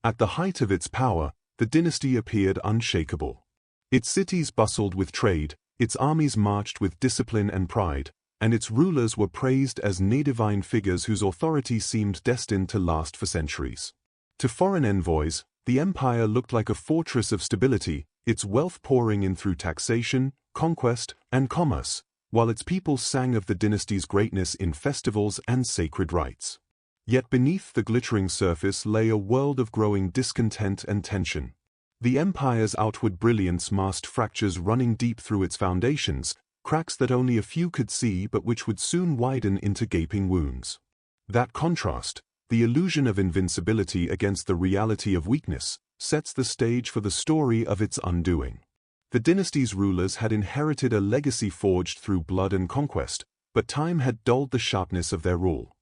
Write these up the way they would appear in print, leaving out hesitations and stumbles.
At the height of its power, the dynasty appeared unshakable. Its cities bustled with trade, its armies marched with discipline and pride, and its rulers were praised as near-divine figures whose authority seemed destined to last for centuries. To foreign envoys, the empire looked like a fortress of stability, its wealth pouring in through taxation, conquest, and commerce, while its people sang of the dynasty's greatness in festivals and sacred rites. Yet beneath the glittering surface lay a world of growing discontent and tension. The empire's outward brilliance masked fractures running deep through its foundations, cracks that only a few could see but which would soon widen into gaping wounds. That contrast, the illusion of invincibility against the reality of weakness, sets the stage for the story of its undoing. The dynasty's rulers had inherited a legacy forged through blood and conquest, but time had dulled the sharpness of their rule.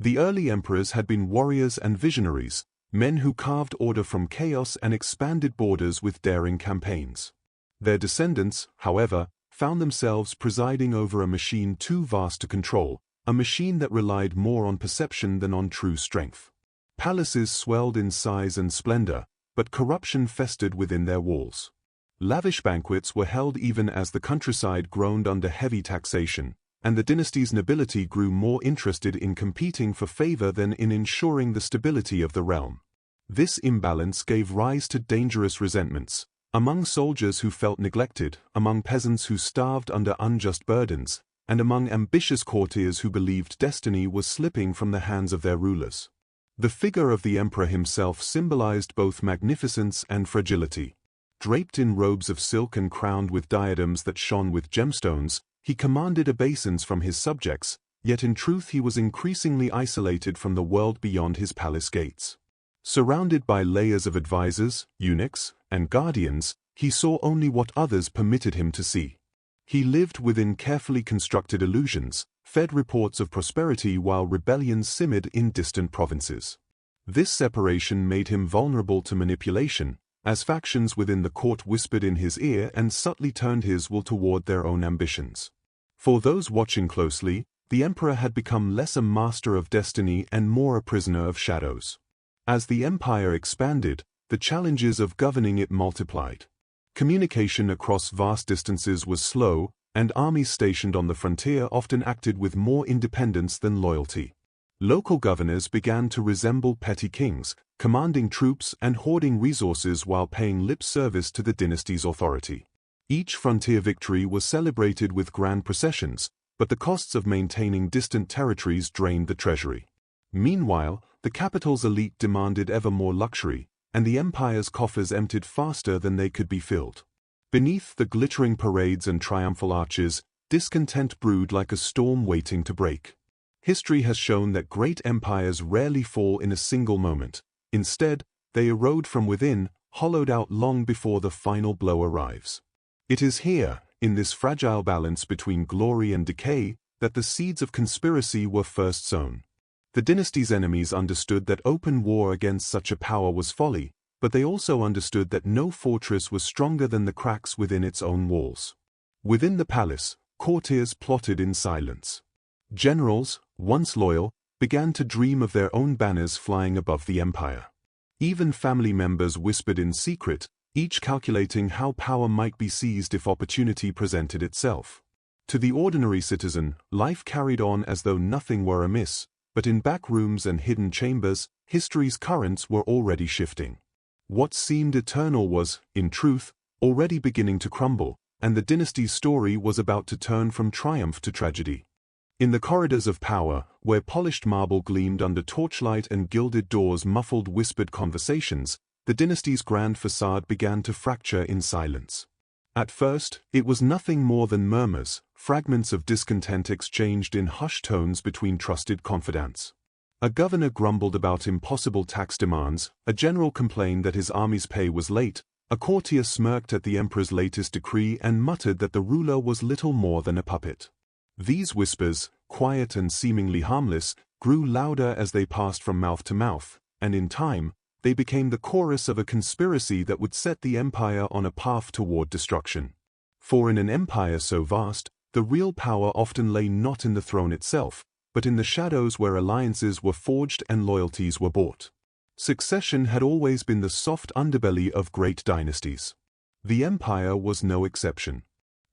The early emperors had been warriors and visionaries, men who carved order from chaos and expanded borders with daring campaigns. Their descendants, however, found themselves presiding over a machine too vast to control, a machine that relied more on perception than on true strength. Palaces swelled in size and splendor, but corruption festered within their walls. Lavish banquets were held even as the countryside groaned under heavy taxation, and the dynasty's nobility grew more interested in competing for favor than in ensuring the stability of the realm. This imbalance gave rise to dangerous resentments, among soldiers who felt neglected, among peasants who starved under unjust burdens, and among ambitious courtiers who believed destiny was slipping from the hands of their rulers. The figure of the emperor himself symbolized both magnificence and fragility. Draped in robes of silk and crowned with diadems that shone with gemstones, he commanded obeisance from his subjects, yet in truth he was increasingly isolated from the world beyond his palace gates. Surrounded by layers of advisors, eunuchs, and guardians, he saw only what others permitted him to see. He lived within carefully constructed illusions, fed reports of prosperity while rebellions simmered in distant provinces. This separation made him vulnerable to manipulation, as factions within the court whispered in his ear and subtly turned his will toward their own ambitions. For those watching closely, the emperor had become less a master of destiny and more a prisoner of shadows. As the empire expanded, the challenges of governing it multiplied. Communication across vast distances was slow, and armies stationed on the frontier often acted with more independence than loyalty. Local governors began to resemble petty kings, commanding troops and hoarding resources while paying lip service to the dynasty's authority. Each frontier victory was celebrated with grand processions, but the costs of maintaining distant territories drained the treasury. Meanwhile, the capital's elite demanded ever more luxury, and the empire's coffers emptied faster than they could be filled. Beneath the glittering parades and triumphal arches, discontent brewed like a storm waiting to break. History has shown that great empires rarely fall in a single moment. Instead, they erode from within, hollowed out long before the final blow arrives. It is here, in this fragile balance between glory and decay, that the seeds of conspiracy were first sown. The dynasty's enemies understood that open war against such a power was folly, but they also understood that no fortress was stronger than the cracks within its own walls. Within the palace, courtiers plotted in silence. Generals, once loyal, began to dream of their own banners flying above the empire. Even family members whispered in secret, each calculating how power might be seized if opportunity presented itself. To the ordinary citizen, life carried on as though nothing were amiss, but in back rooms and hidden chambers, history's currents were already shifting. What seemed eternal was, in truth, already beginning to crumble, and the dynasty's story was about to turn from triumph to tragedy. In the corridors of power, where polished marble gleamed under torchlight and gilded doors muffled whispered conversations, the dynasty's grand facade began to fracture in silence. At first, it was nothing more than murmurs, fragments of discontent exchanged in hushed tones between trusted confidants. A governor grumbled about impossible tax demands, a general complained that his army's pay was late, a courtier smirked at the emperor's latest decree and muttered that the ruler was little more than a puppet. These whispers, quiet and seemingly harmless, grew louder as they passed from mouth to mouth, and in time, they became the chorus of a conspiracy that would set the empire on a path toward destruction. For in an empire so vast, the real power often lay not in the throne itself, but in the shadows where alliances were forged and loyalties were bought. Succession had always been the soft underbelly of great dynasties. The empire was no exception.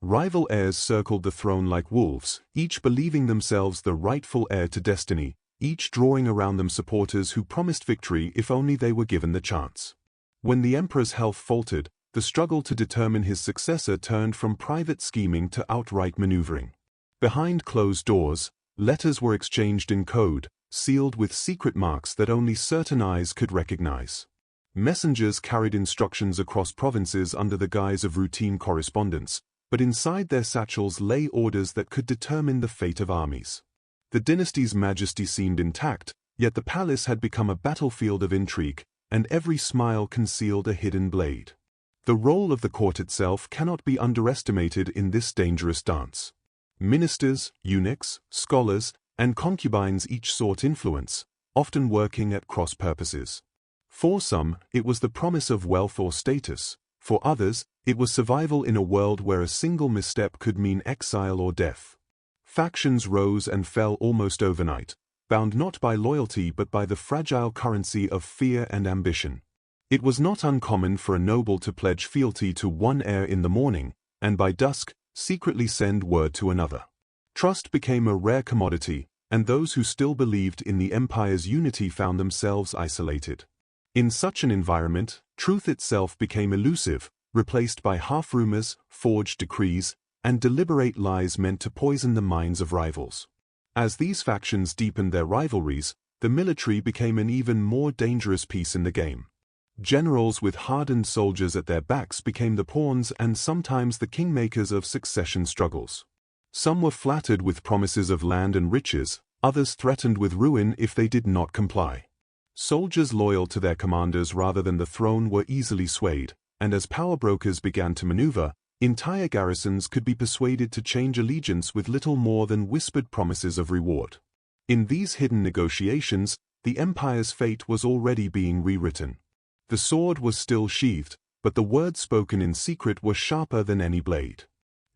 Rival heirs circled the throne like wolves, each believing themselves the rightful heir to destiny, each drawing around them supporters who promised victory if only they were given the chance. When the emperor's health faltered, the struggle to determine his successor turned from private scheming to outright maneuvering. Behind closed doors, letters were exchanged in code, sealed with secret marks that only certain eyes could recognize. Messengers carried instructions across provinces under the guise of routine correspondence, but inside their satchels lay orders that could determine the fate of armies. The dynasty's majesty seemed intact, yet the palace had become a battlefield of intrigue, and every smile concealed a hidden blade. The role of the court itself cannot be underestimated in this dangerous dance. Ministers, eunuchs, scholars, and concubines each sought influence, often working at cross purposes. For some, it was the promise of wealth or status. For others, it was survival in a world where a single misstep could mean exile or death. Factions rose and fell almost overnight, bound not by loyalty but by the fragile currency of fear and ambition. It was not uncommon for a noble to pledge fealty to one heir in the morning, and by dusk, secretly send word to another. Trust became a rare commodity, and those who still believed in the empire's unity found themselves isolated. In such an environment, truth itself became elusive, replaced by half-rumors, forged decrees, and deliberate lies meant to poison the minds of rivals. As these factions deepened their rivalries, the military became an even more dangerous piece in the game. Generals with hardened soldiers at their backs became the pawns and sometimes the kingmakers of succession struggles. Some were flattered with promises of land and riches, others threatened with ruin if they did not comply. Soldiers loyal to their commanders rather than the throne were easily swayed, and as power brokers began to maneuver, entire garrisons could be persuaded to change allegiance with little more than whispered promises of reward. In these hidden negotiations, the empire's fate was already being rewritten. The sword was still sheathed, but the words spoken in secret were sharper than any blade.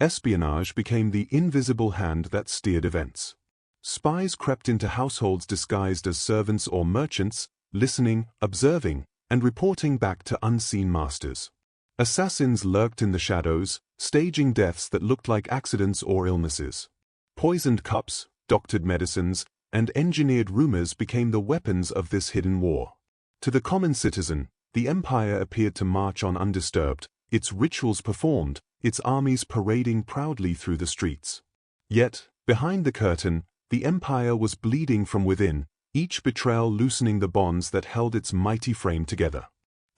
Espionage became the invisible hand that steered events. Spies crept into households disguised as servants or merchants, listening, observing, and reporting back to unseen masters. Assassins lurked in the shadows, staging deaths that looked like accidents or illnesses. Poisoned cups, doctored medicines, and engineered rumors became the weapons of this hidden war. To the common citizen, the empire appeared to march on undisturbed, its rituals performed, its armies parading proudly through the streets. Yet, behind the curtain, the empire was bleeding from within, each betrayal loosening the bonds that held its mighty frame together.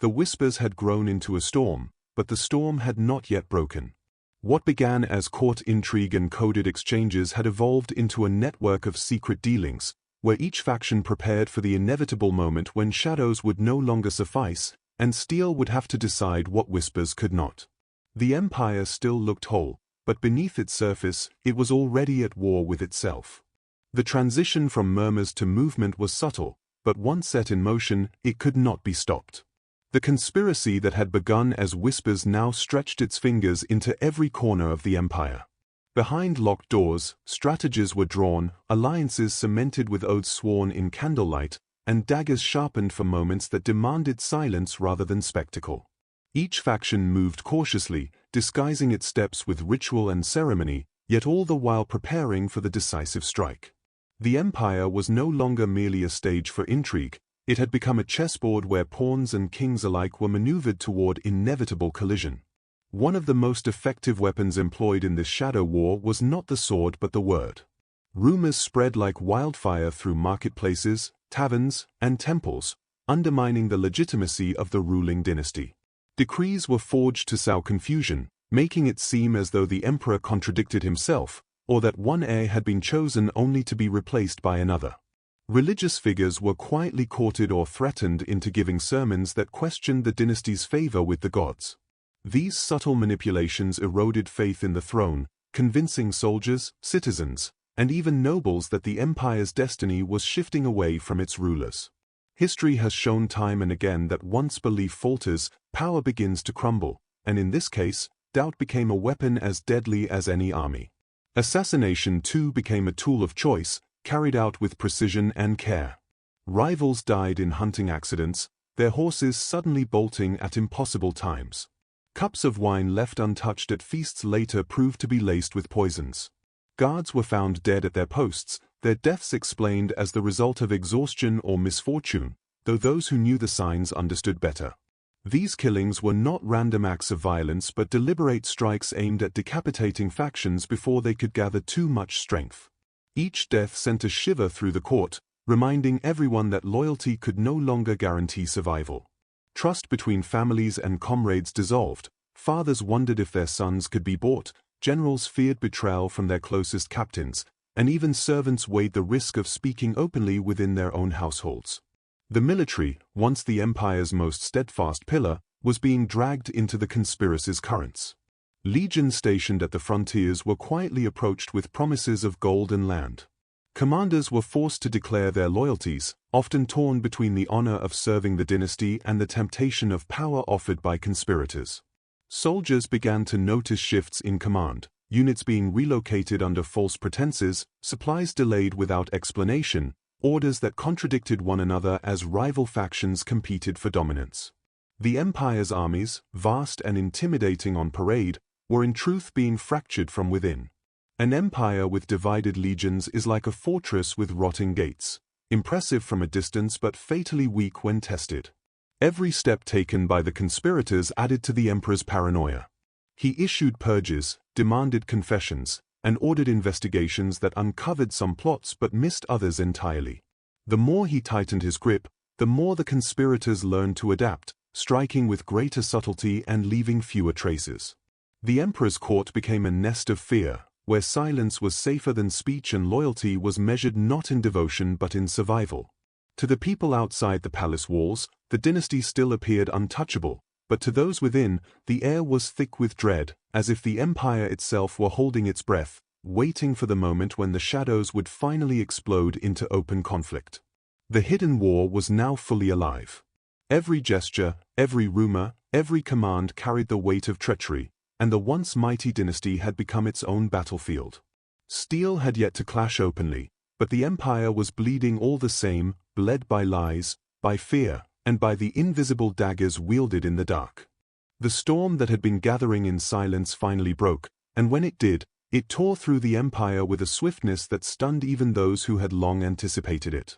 The whispers had grown into a storm, but the storm had not yet broken. What began as court intrigue and coded exchanges had evolved into a network of secret dealings, where each faction prepared for the inevitable moment when shadows would no longer suffice, and steel would have to decide what whispers could not. The empire still looked whole, but beneath its surface, it was already at war with itself. The transition from murmurs to movement was subtle, but once set in motion, it could not be stopped. The conspiracy that had begun as whispers now stretched its fingers into every corner of the empire. Behind locked doors, strategies were drawn, alliances cemented with oaths sworn in candlelight, and daggers sharpened for moments that demanded silence rather than spectacle. Each faction moved cautiously, disguising its steps with ritual and ceremony, yet all the while preparing for the decisive strike. The empire was no longer merely a stage for intrigue, it had become a chessboard where pawns and kings alike were maneuvered toward inevitable collision. One of the most effective weapons employed in this shadow war was not the sword but the word. Rumors spread like wildfire through marketplaces, taverns, and temples, undermining the legitimacy of the ruling dynasty. Decrees were forged to sow confusion, making it seem as though the emperor contradicted himself, or that one heir had been chosen only to be replaced by another. Religious figures were quietly courted or threatened into giving sermons that questioned the dynasty's favor with the gods. These subtle manipulations eroded faith in the throne, convincing soldiers, citizens, and even nobles that the empire's destiny was shifting away from its rulers. History has shown time and again that once belief falters, power begins to crumble, and in this case, doubt became a weapon as deadly as any army. Assassination too became a tool of choice, carried out with precision and care. Rivals died in hunting accidents, their horses suddenly bolting at impossible times. Cups of wine left untouched at feasts later proved to be laced with poisons. Guards were found dead at their posts, their deaths explained as the result of exhaustion or misfortune, though those who knew the signs understood better. These killings were not random acts of violence but deliberate strikes aimed at decapitating factions before they could gather too much strength. Each death sent a shiver through the court, reminding everyone that loyalty could no longer guarantee survival. Trust between families and comrades dissolved, fathers wondered if their sons could be bought, generals feared betrayal from their closest captains, and even servants weighed the risk of speaking openly within their own households. The military, once the empire's most steadfast pillar, was being dragged into the conspiracy's currents. Legions stationed at the frontiers were quietly approached with promises of gold and land. Commanders were forced to declare their loyalties, often torn between the honor of serving the dynasty and the temptation of power offered by conspirators. Soldiers began to notice shifts in command, units being relocated under false pretenses, supplies delayed without explanation, orders that contradicted one another as rival factions competed for dominance. The empire's armies, vast and intimidating on parade, were in truth being fractured from within. An empire with divided legions is like a fortress with rotting gates, impressive from a distance but fatally weak when tested. Every step taken by the conspirators added to the emperor's paranoia. He issued purges, demanded confessions, and ordered investigations that uncovered some plots but missed others entirely. The more he tightened his grip, the more the conspirators learned to adapt, striking with greater subtlety and leaving fewer traces. The emperor's court became a nest of fear, where silence was safer than speech and loyalty was measured not in devotion but in survival. To the people outside the palace walls, the dynasty still appeared untouchable, but to those within, the air was thick with dread, as if the empire itself were holding its breath, waiting for the moment when the shadows would finally explode into open conflict. The hidden war was now fully alive. Every gesture, every rumor, every command carried the weight of treachery, and the once mighty dynasty had become its own battlefield. Steel had yet to clash openly, but the empire was bleeding all the same, bled by lies, by fear, and by the invisible daggers wielded in the dark. The storm that had been gathering in silence finally broke, and when it did, it tore through the empire with a swiftness that stunned even those who had long anticipated it.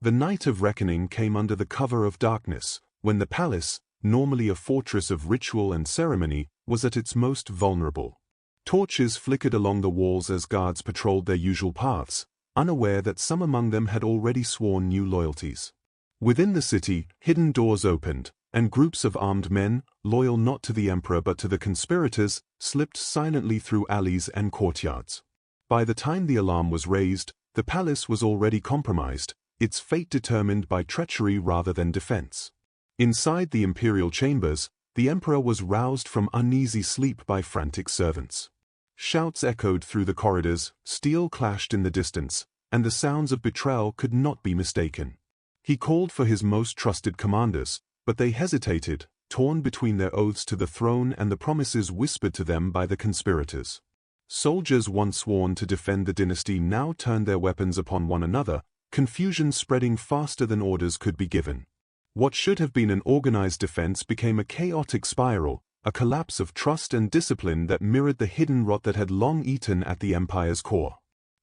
The night of reckoning came under the cover of darkness, when the palace, normally a fortress of ritual and ceremony, was at its most vulnerable. Torches flickered along the walls as guards patrolled their usual paths, unaware that some among them had already sworn new loyalties. Within the city, hidden doors opened, and groups of armed men, loyal not to the emperor but to the conspirators, slipped silently through alleys and courtyards. By the time the alarm was raised, the palace was already compromised, its fate determined by treachery rather than defense. Inside the imperial chambers, the emperor was roused from uneasy sleep by frantic servants. Shouts echoed through the corridors, steel clashed in the distance, and the sounds of betrayal could not be mistaken. He called for his most trusted commanders, but they hesitated, torn between their oaths to the throne and the promises whispered to them by the conspirators. Soldiers once sworn to defend the dynasty now turned their weapons upon one another, confusion spreading faster than orders could be given. What should have been an organized defense became a chaotic spiral, a collapse of trust and discipline that mirrored the hidden rot that had long eaten at the empire's core.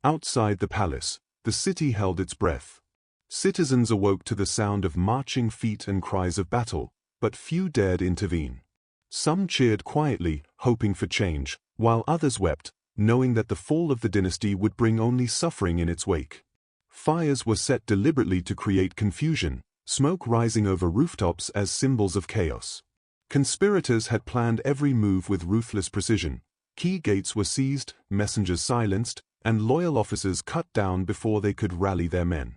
Outside the palace, the city held its breath. Citizens awoke to the sound of marching feet and cries of battle, but few dared intervene. Some cheered quietly, hoping for change, while others wept, knowing that the fall of the dynasty would bring only suffering in its wake. Fires were set deliberately to create confusion, smoke rising over rooftops as symbols of chaos. Conspirators had planned every move with ruthless precision. Key gates were seized, messengers silenced, and loyal officers cut down before they could rally their men.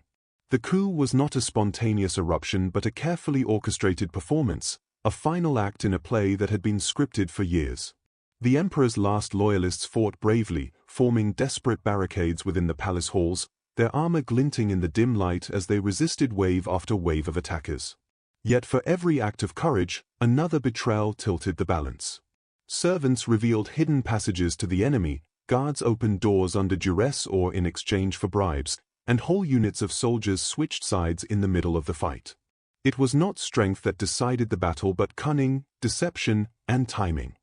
The coup was not a spontaneous eruption but a carefully orchestrated performance, a final act in a play that had been scripted for years. The emperor's last loyalists fought bravely, forming desperate barricades within the palace halls, their armor glinting in the dim light as they resisted wave after wave of attackers. Yet for every act of courage, another betrayal tilted the balance. Servants revealed hidden passages to the enemy, guards opened doors under duress or in exchange for bribes, and whole units of soldiers switched sides in the middle of the fight. It was not strength that decided the battle but cunning, deception, and timing.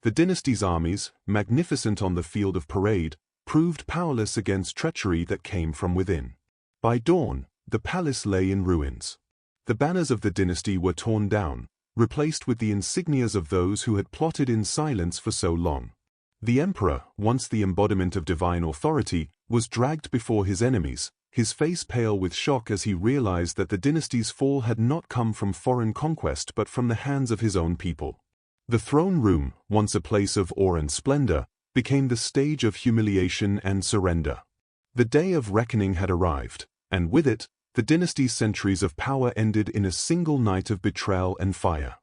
The dynasty's armies, magnificent on the field of parade, proved powerless against treachery that came from within. By dawn, the palace lay in ruins. The banners of the dynasty were torn down, replaced with the insignias of those who had plotted in silence for so long. The emperor, once the embodiment of divine authority, was dragged before his enemies, his face pale with shock as he realized that the dynasty's fall had not come from foreign conquest but from the hands of his own people. The throne room, once a place of awe and splendor, became the stage of humiliation and surrender. The day of reckoning had arrived, and with it, the dynasty's centuries of power ended in a single night of betrayal and fire.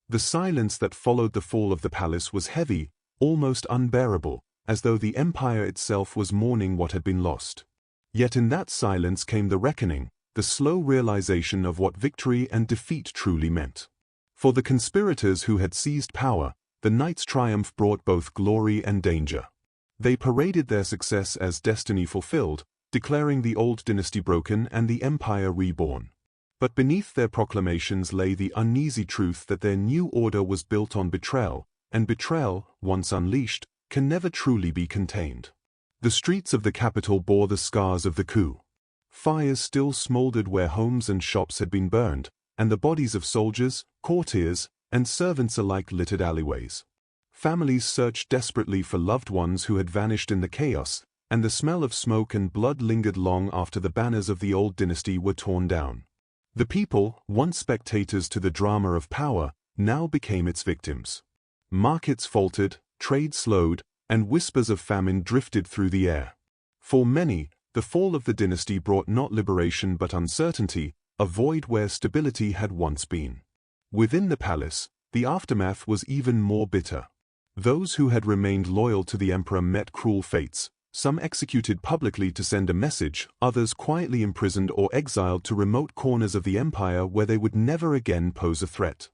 The silence that followed the fall of the palace was heavy, almost unbearable, as though the empire itself was mourning what had been lost. Yet in that silence came the reckoning, the slow realization of what victory and defeat truly meant. For the conspirators who had seized power, the night's triumph brought both glory and danger. They paraded their success as destiny fulfilled, declaring the old dynasty broken and the empire reborn. But beneath their proclamations lay the uneasy truth that their new order was built on betrayal, and betrayal, once unleashed, can never truly be contained. The streets of the capital bore the scars of the coup. Fires still smoldered where homes and shops had been burned, and the bodies of soldiers, courtiers, and servants alike littered alleyways. Families searched desperately for loved ones who had vanished in the chaos, and the smell of smoke and blood lingered long after the banners of the old dynasty were torn down. The people, once spectators to the drama of power, now became its victims. Markets faltered, trade slowed, and whispers of famine drifted through the air. For many, the fall of the dynasty brought not liberation but uncertainty, a void where stability had once been. Within the palace, the aftermath was even more bitter. Those who had remained loyal to the emperor met cruel fates, some executed publicly to send a message, others quietly imprisoned or exiled to remote corners of the empire where they would never again pose a threat.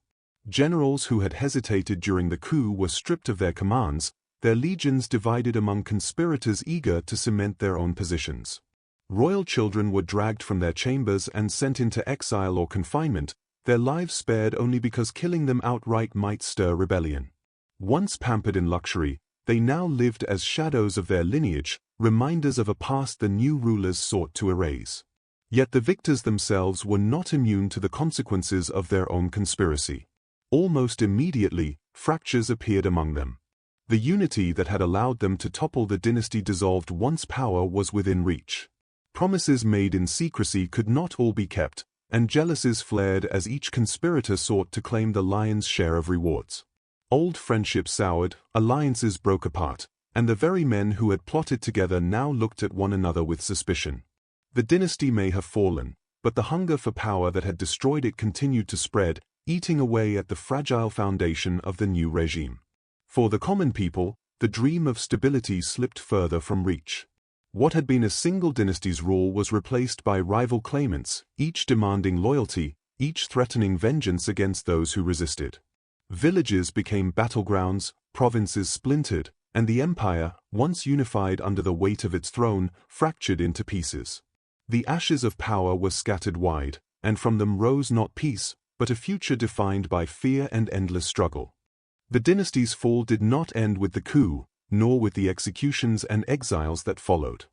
Generals who had hesitated during the coup were stripped of their commands, their legions divided among conspirators eager to cement their own positions. Royal children were dragged from their chambers and sent into exile or confinement, their lives spared only because killing them outright might stir rebellion. Once pampered in luxury, they now lived as shadows of their lineage, reminders of a past the new rulers sought to erase. Yet the victors themselves were not immune to the consequences of their own conspiracy. Almost immediately, fractures appeared among them. The unity that had allowed them to topple the dynasty dissolved once power was within reach. Promises made in secrecy could not all be kept, and jealousies flared as each conspirator sought to claim the lion's share of rewards. Old friendships soured, alliances broke apart, and the very men who had plotted together now looked at one another with suspicion. The dynasty may have fallen, but the hunger for power that had destroyed it continued to spread, eating away at the fragile foundation of the new regime. For the common people, the dream of stability slipped further from reach. What had been a single dynasty's rule was replaced by rival claimants, each demanding loyalty, each threatening vengeance against those who resisted. Villages became battlegrounds, provinces splintered, and the empire, once unified under the weight of its throne, fractured into pieces. The ashes of power were scattered wide, and from them rose not peace, but a future defined by fear and endless struggle. The dynasty's fall did not end with the coup, nor with the executions and exiles that followed.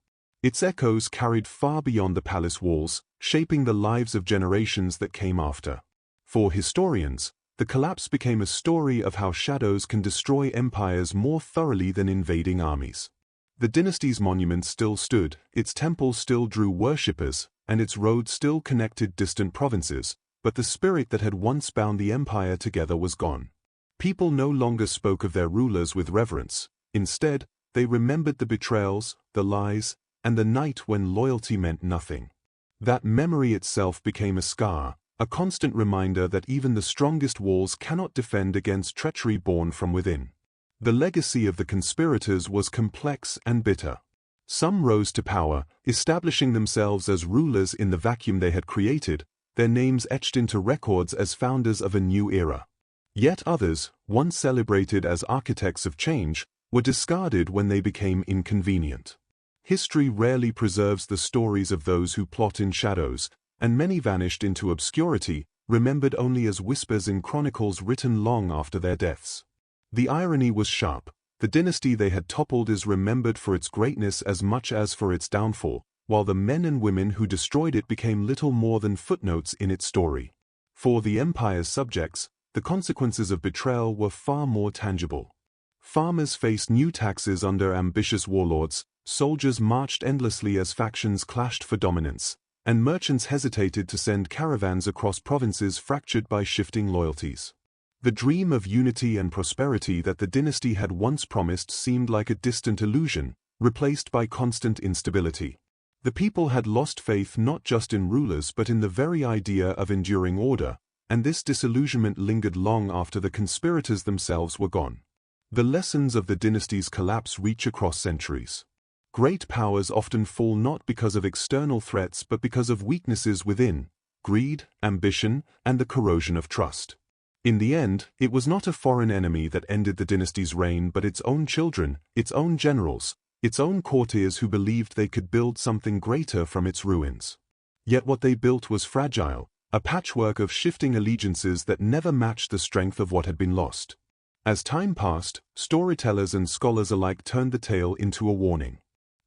Its echoes carried far beyond the palace walls, shaping the lives of generations that came after. For historians, the collapse became a story of how shadows can destroy empires more thoroughly than invading armies. The dynasty's monuments still stood, its temples still drew worshippers, and its roads still connected distant provinces, but the spirit that had once bound the empire together was gone. People no longer spoke of their rulers with reverence. Instead, they remembered the betrayals, the lies, and the night when loyalty meant nothing. That memory itself became a scar, a constant reminder that even the strongest walls cannot defend against treachery born from within. The legacy of the conspirators was complex and bitter. Some rose to power, establishing themselves as rulers in the vacuum they had created, their names etched into records as founders of a new era. Yet others, once celebrated as architects of change, were discarded when they became inconvenient. History rarely preserves the stories of those who plot in shadows, and many vanished into obscurity, remembered only as whispers in chronicles written long after their deaths. The irony was sharp. The dynasty they had toppled is remembered for its greatness as much as for its downfall, while the men and women who destroyed it became little more than footnotes in its story. For the empire's subjects, the consequences of betrayal were far more tangible. Farmers faced new taxes under ambitious warlords, soldiers marched endlessly as factions clashed for dominance, and merchants hesitated to send caravans across provinces fractured by shifting loyalties. The dream of unity and prosperity that the dynasty had once promised seemed like a distant illusion, replaced by constant instability. The people had lost faith not just in rulers but in the very idea of enduring order, and this disillusionment lingered long after the conspirators themselves were gone. The lessons of the dynasty's collapse reach across centuries. Great powers often fall not because of external threats but because of weaknesses within: greed, ambition, and the corrosion of trust. In the end, it was not a foreign enemy that ended the dynasty's reign but its own children, its own generals, its own courtiers who believed they could build something greater from its ruins. Yet what they built was fragile, a patchwork of shifting allegiances that never matched the strength of what had been lost. As time passed, storytellers and scholars alike turned the tale into a warning.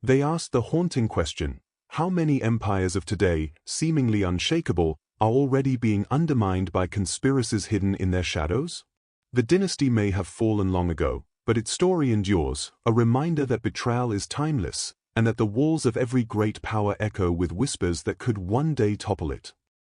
They asked the haunting question: how many empires of today, seemingly unshakable, are already being undermined by conspiracies hidden in their shadows? The dynasty may have fallen long ago, but its story endures, a reminder that betrayal is timeless, and that the walls of every great power echo with whispers that could one day topple it.